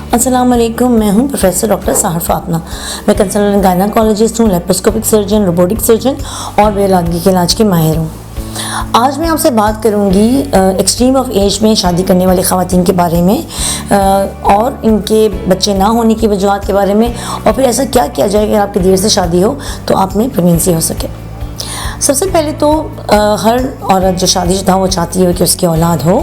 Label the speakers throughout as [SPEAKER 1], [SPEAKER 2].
[SPEAKER 1] अस्सलाम वालेकुम, मैं हूं प्रोफेसर डॉक्टर सहर फातिमा। मैं कंसल्टेंट गायनेकोलॉजिस्ट हूं, लेप्रोस्कोपिक सर्जन, रोबोटिक सर्जन और बेलौदगी के इलाज की माहिर हूं। आज मैं आपसे बात करूंगी एक्सट्रीम ऑफ एज में शादी करने वाली ख़वातीन के बारे में और इनके बच्चे ना होने की वजूहात के बारे में, और फिर ऐसा क्या किया जाए अगर आपकी देर से शादी हो तो आप में प्रेगनेंसी हो सके। सबसे पहले तो हर औरत जो शादीशुदा वो चाहती है कि उसकी औलाद हो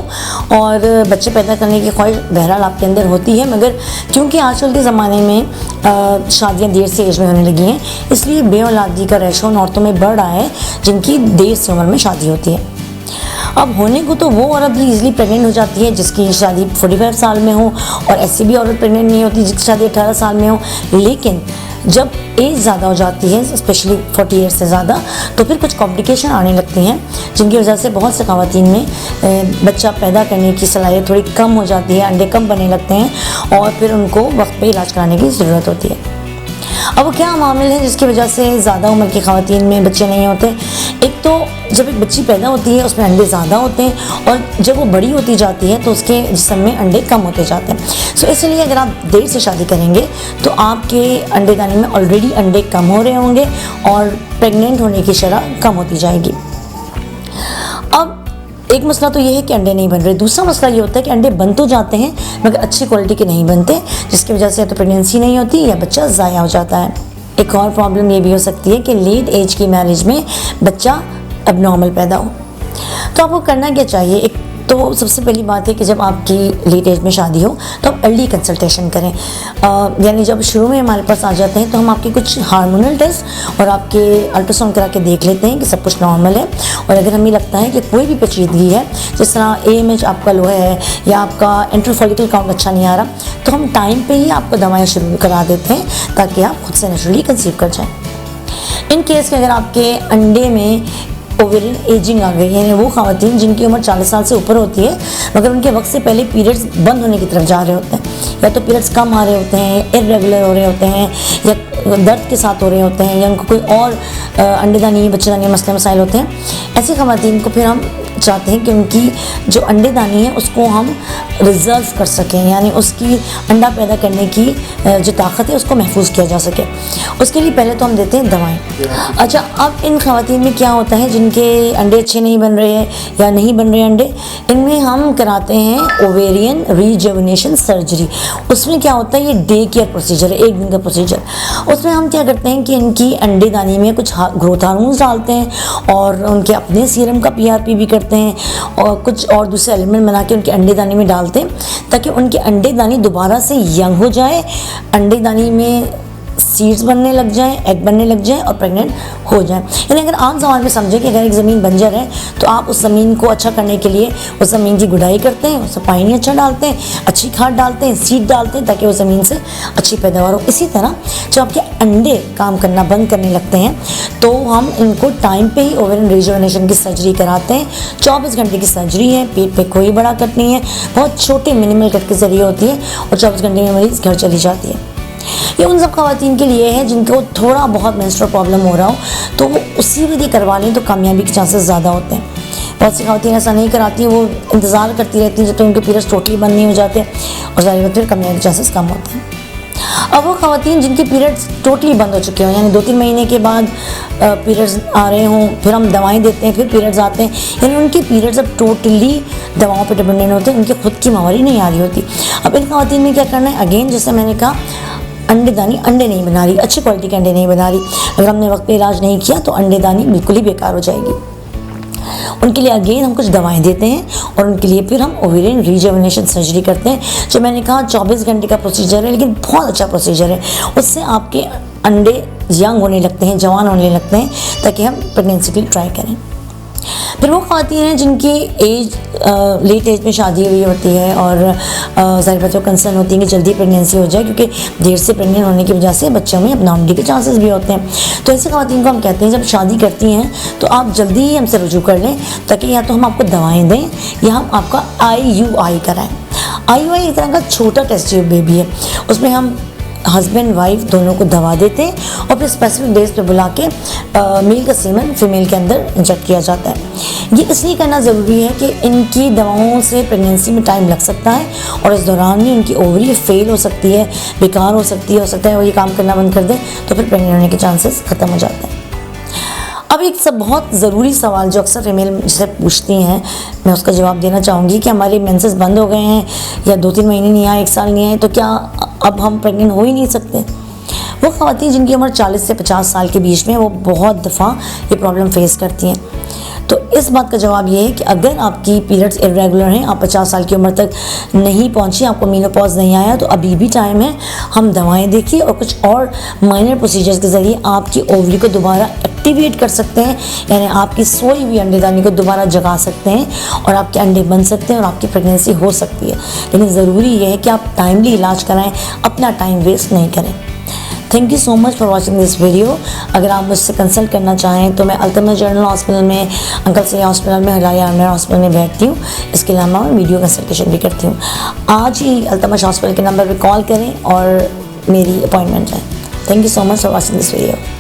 [SPEAKER 1] और बच्चे पैदा करने की ख्वाहिश बहरहाल आपके अंदर होती है, मगर क्योंकि आजकल के ज़माने में शादियाँ देर से एज में होने लगी हैं, इसलिए बेऔलादी का रेशो उन औरतों में बढ़ रहा है जिनकी देर से उम्र में शादी होती है। अब होने को तो वो औरत भी ईज़िली प्रेग्नेंट हो जाती है जिसकी शादी 45 साल में हो, और ऐसी भी औरत प्रेग्नेंट नहीं होती जिसकी शादी 18 साल में हो। लेकिन जब एज ज़्यादा हो जाती है, स्पेशली 40 ईयर्स से ज़्यादा, तो फिर कुछ कॉम्प्लिकेशन आने लगती हैं जिनकी वजह से बहुत से ख़वातीन में बच्चा पैदा करने की सलाहियत थोड़ी कम हो जाती है, अंडे कम बनने लगते हैं और फिर उनको वक्त पे इलाज कराने की ज़रूरत होती है। अब वो क्या मामले हैं जिसकी वजह से ज़्यादा उम्र की ख़वातीन में बच्चे नहीं होते। एक तो जब एक बच्ची पैदा होती है उसमें अंडे ज़्यादा होते हैं, और जब वो बड़ी होती जाती है तो उसके जिस्म में अंडे कम होते जाते हैं। सो इसलिए अगर आप देर से शादी करेंगे तो आपके अंडेदानी में ऑलरेडी अंडे कम हो रहे होंगे और प्रेग्नेंट होने की शरह कम होती जाएगी। अब एक मसला तो ये है कि अंडे नहीं बन रहे। दूसरा मसला ये होता है कि अंडे बन तो जाते हैं मगर अच्छी क्वालिटी के नहीं बनते, जिसकी वजह से या तो प्रेगनेंसी नहीं होती या बच्चा ज़ाया हो जाता है। एक और प्रॉब्लम ये भी हो सकती है कि लेट एज की मैरिज में बच्चा अबनॉर्मल पैदा हो। तो आपको करना क्या चाहिए? एक तो सबसे पहली बात है कि जब आपकी लेट एज में शादी हो तो आप अर्ली कंसल्टेशन करें। यानी जब शुरू में हमारे पास आ जाते हैं तो हम आपके कुछ हार्मोनल टेस्ट और आपके अल्ट्रासाउंड करा के देख लेते हैं कि सब कुछ नॉर्मल है, और अगर हमें लगता है कि कोई भी पेचीदगी है, जिस तरह AMH आपका लो है या आपका एंट्रोफॉलिकल काउंट अच्छा नहीं आ रहा, तो हम टाइम पर ही आपको दवाएँ शुरू करा देते हैं ताकि आप खुद से नेचुरली कंसीव कर जाएँ। इन केस के अगर आपके अंडे में ओवेरियन एजिंग आ गई, यानी वो ख़वातीन जिनकी उम्र 40 साल से ऊपर होती है मगर उनके वक्त से पहले पीरियड्स बंद होने की तरफ जा रहे होते हैं, या तो पीरियड्स कम आ रहे होते हैं, इर्रेगुलर हो रहे होते हैं, या दर्द के साथ हो रहे होते हैं, या उनको कोई और अंडेदानी बच्चेदानी मसले मसाइल होते हैं, ऐसी ख़वातीन को फिर हम चाहते हैं कि उनकी जो अंडेदानी है उसको हम रिज़र्व कर सकें, यानी उसकी अंडा पैदा करने की जो ताकत है उसको महफूज किया जा सके। उसके लिए पहले तो हम देते हैं दवाएं। अच्छा, अब इन ख़वातीन में क्या होता है जिनके अंडे अच्छे नहीं बन रहे हैं या नहीं बन रहे अंडे, इनमें हम कराते हैं ओवेरियन रीजुवेनेशन सर्जरी। उसमें क्या होता है, ये डे केयर प्रोसीजर है, एक दिन का प्रोसीजर। उसमें हम क्या करते हैं कि इनकी अंडेदानी में कुछ ग्रोथ हार्मोन्स डालते हैं और उनके अपने सीरम का PRP भी करते हैं, और कुछ और दूसरे एलिमेंट बना के उनके अंडेदानी में डालते हैं ताकि उनके अंडेदानी दोबारा से यंग हो जाए, अंडेदानी में सीड्स बनने लग जाएं, एग बनने लग जाएं और प्रेग्नेंट हो जाएं। यानी अगर आम ज़माने में समझें कि अगर एक ज़मीन बंजर है तो आप उस ज़मीन को अच्छा करने के लिए उस ज़मीन की गुड़ाई करते हैं, उसमें पानी अच्छा डालते हैं, अच्छी खाद डालते हैं, सीड डालते हैं ताकि उस ज़मीन से अच्छी पैदावार हो। इसी तरह जब आपके अंडे काम करना बंद करने लगते हैं तो हम इनको टाइम पे ही ओवेरियन रिजुवेनेशन की सर्जरी कराते हैं। 24 घंटे की सर्जरी है, पेट पे कोई बड़ा कट नहीं है, बहुत छोटे मिनिमल कट के ज़रिए होती है और 24 घंटे में मरीज़ घर चली जाती है। ये उन सब ख़वातीन के लिए है जिनको थोड़ा बहुत मेंस्ट्रुअल प्रॉब्लम हो रहा हो, तो वो उसी विधि करवा लें तो कामयाबी के चांसेस ज़्यादा होते हैं। बहुत सी ख़वातीन ऐसा नहीं कराती, वो इंतज़ार करती रहती हैं जब तक उनके पीरियड्स टोटली बंद नहीं हो जाते और ज़ाहिर बात है कामयाबी के चांसेस कम होते हैं। अब वो ख़वातीन जिनके पीरियड्स टोटली बंद हो चुके हों, यानी 2-3 महीने के बाद पीरियड्स आ रहे हों, फिर हम दवाएं देते हैं, फिर पीरियड्स आते हैं, यानी उनके पीरियड्स अब टोटली दवाओं पे डिपेंडेंट होते हैं, उनकी खुद की माहवारी नहीं आ रही होती। अब इन ख़वातीन में क्या करना है, अगेन जैसे मैंने कहा, अंडेदानी अंडे नहीं बना रही, अच्छी क्वालिटी के अंडे नहीं बना रही, अगर हमने वक्त पे इलाज नहीं किया तो अंडेदानी बिल्कुल ही बेकार हो जाएगी। उनके लिए अगेन हम कुछ दवाएं देते हैं और उनके लिए फिर हम ओवेरियन रीजुवेनेशन सर्जरी करते हैं, जो मैंने कहा 24 घंटे का प्रोसीजर है, लेकिन बहुत अच्छा प्रोसीजर है। उससे आपके अंडे यंग होने लगते हैं, जवान होने लगते हैं, ताकि हम प्रेगनेंसी के लिए ट्राई करें। फिर वो ख़वातीन हैं जिनकी एज लेट एज में शादी हुई होती है और ज़ाहिर बात है कंसर्न होती है कि जल्दी प्रेगनेंसी हो जाए, क्योंकि देर से प्रेग्नेंट होने की वजह से बच्चों में अबनॉर्मलिटी के चांसेस भी होते हैं। तो ऐसे ख़वातीन को हम कहते हैं जब शादी करती हैं तो आप जल्दी ही हमसे रुजू कर लें, ताकि या तो हम आपको दवाएँ दें या हम आपका IUI कराएँ। IUI एक तरह का छोटा टेस्ट ट्यूब बेबी है, उसमें हम हस्बैंड वाइफ दोनों को दवा देते हैं और फिर स्पेसिफिक डेज पे बुला के मेल का सीमन फीमेल के अंदर इंजेक्ट किया जाता है। ये इसलिए करना ज़रूरी है कि इनकी दवाओं से प्रेगनेंसी में टाइम लग सकता है और इस दौरान में उनकी ओवरी फेल हो सकती है, बेकार हो सकता है वो ये काम करना बंद कर दें तो फिर प्रेगनेंट होने के चांसेस ख़त्म हो जाते हैं। अब एक सब बहुत ज़रूरी सवाल जो अक्सर फीमेल मुझसे पूछती हैं, मैं उसका जवाब देना चाहूँगी कि हमारे मेंसेस बंद हो गए हैं या 2-3 महीने नहीं आए, 1 साल नहीं आए, तो क्या अब हम प्रेग्नेंट हो ही नहीं सकते? वो ख़वातीन जिनकी उम्र 40 से 50 साल के बीच में, वो बहुत दफ़ा ये प्रॉब्लम फेस करती हैं। तो इस बात का जवाब ये है कि अगर आपकी पीरियड्स इरेगुलर हैं, आप 50 साल की उम्र तक नहीं पहुंची, आपको मेनोपॉज नहीं आया, तो अभी भी टाइम है। हम दवाएं देखिए और कुछ और माइनर प्रोसीजर्स के ज़रिए आपकी ओवरी को दोबारा एक्टिवेट कर सकते हैं, यानी आपकी सोई हुई अंडेदानी को दोबारा जगा सकते हैं और आपके अंडे बन सकते हैं और आपकी प्रेगनेंसी हो सकती है। लेकिन ज़रूरी ये है कि आप टाइमली इलाज कराएं, अपना टाइम वेस्ट नहीं करें। Thank you so much for watching this video. अगर आप मुझसे कंसल्ट करना चाहें तो मैं अल्तमश जनरल हॉस्पिटल में, अंकल सैयद हॉस्पिटल में, हलाया आमनर हॉस्पिटल में बैठती हूँ। इसके अलावा मैं वीडियो कंसल्टेशन भी करती हूँ। आज ही अल्तमश हॉस्पिटल के नंबर पर कॉल करें और मेरी अपॉइंटमेंट है। Thank you so much for watching this video.